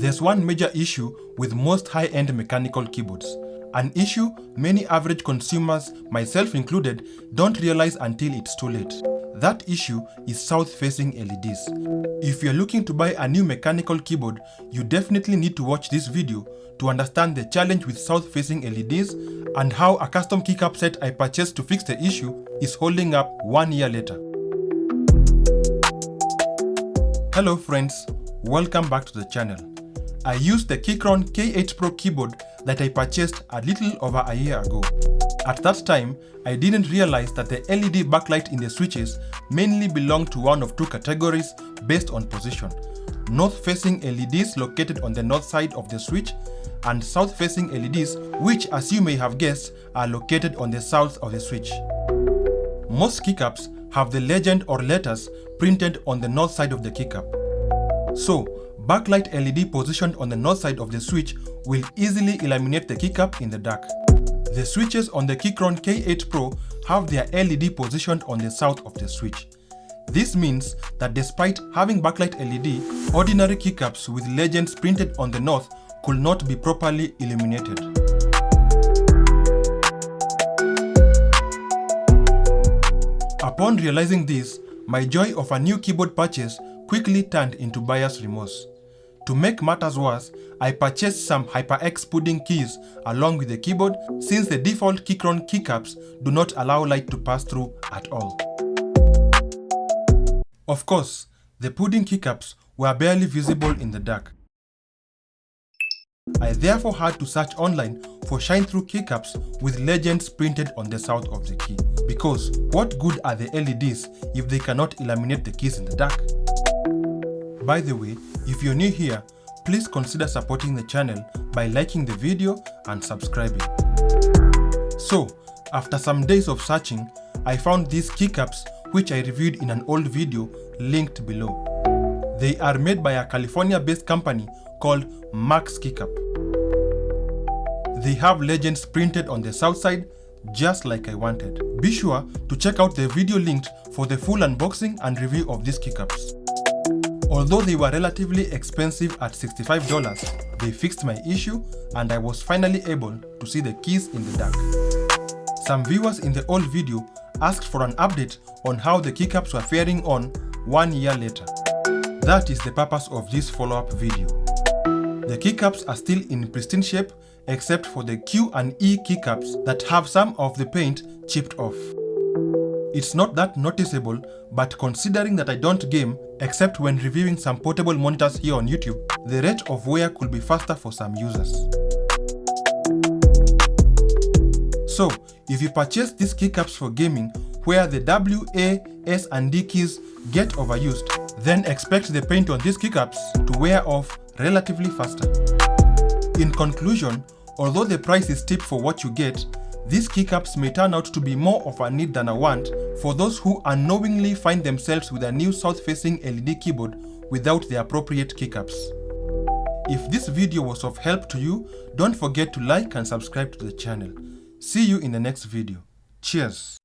There's one major issue with most high-end mechanical keyboards. An issue many average consumers, myself included, don't realize until it's too late. That issue is south-facing LEDs. If you're looking to buy a new mechanical keyboard, you definitely need to watch this video to understand the challenge with south-facing LEDs and how a custom keycap set I purchased to fix the issue is holding up 1 year later. Hello friends, welcome back to the channel. I used the Keychron K8 Pro keyboard that I purchased a little over a year ago. At that time, I didn't realize that the LED backlight in the switches mainly belonged to one of two categories based on position: north-facing LEDs located on the north side of the switch, and south-facing LEDs, which, as you may have guessed, are located on the south of the switch. Most keycaps have the legend or letters printed on the north side of the keycap. So, backlight LED positioned on the north side of the switch will easily illuminate the keycap in the dark. The switches on the Keychron K8 Pro have their LED positioned on the south of the switch. This means that despite having backlight LED, ordinary keycaps with legends printed on the north could not be properly illuminated. Upon realizing this, my joy of a new keyboard purchase quickly turned into buyer's remorse. To make matters worse, I purchased some HyperX pudding keys along with the keyboard, since the default Keychron keycaps do not allow light to pass through at all. Of course, the pudding keycaps were barely visible in the dark. I therefore had to search online for shine-through keycaps with legends printed on the south of the key. Because what good are the LEDs if they cannot illuminate the keys in the dark? By the way, if you're new here, please consider supporting the channel by liking the video and subscribing. So, after some days of searching, I found these keycaps which I reviewed in an old video linked below. They are made by a California-based company called Maxkeycap. They have legends printed on the south side, just like I wanted. Be sure to check out the video linked for the full unboxing and review of these keycaps. Although they were relatively expensive at $65, they fixed my issue and I was finally able to see the keys in the dark. Some viewers in the old video asked for an update on how the keycaps were faring on 1 year later. That is the purpose of this follow-up video. The keycaps are still in pristine shape except for the Q and E keycaps that have some of the paint chipped off. It's not that noticeable, but considering that I don't game except when reviewing some portable monitors here on YouTube, the rate of wear could be faster for some users. So, if you purchase these keycaps for gaming where the W, A, S and D keys get overused, then expect the paint on these keycaps to wear off relatively faster. In conclusion, although the price is steep for what you get, these keycaps may turn out to be more of a need than a want for those who unknowingly find themselves with a new south-facing LED keyboard without the appropriate keycaps. If this video was of help to you, don't forget to like and subscribe to the channel. See you in the next video. Cheers!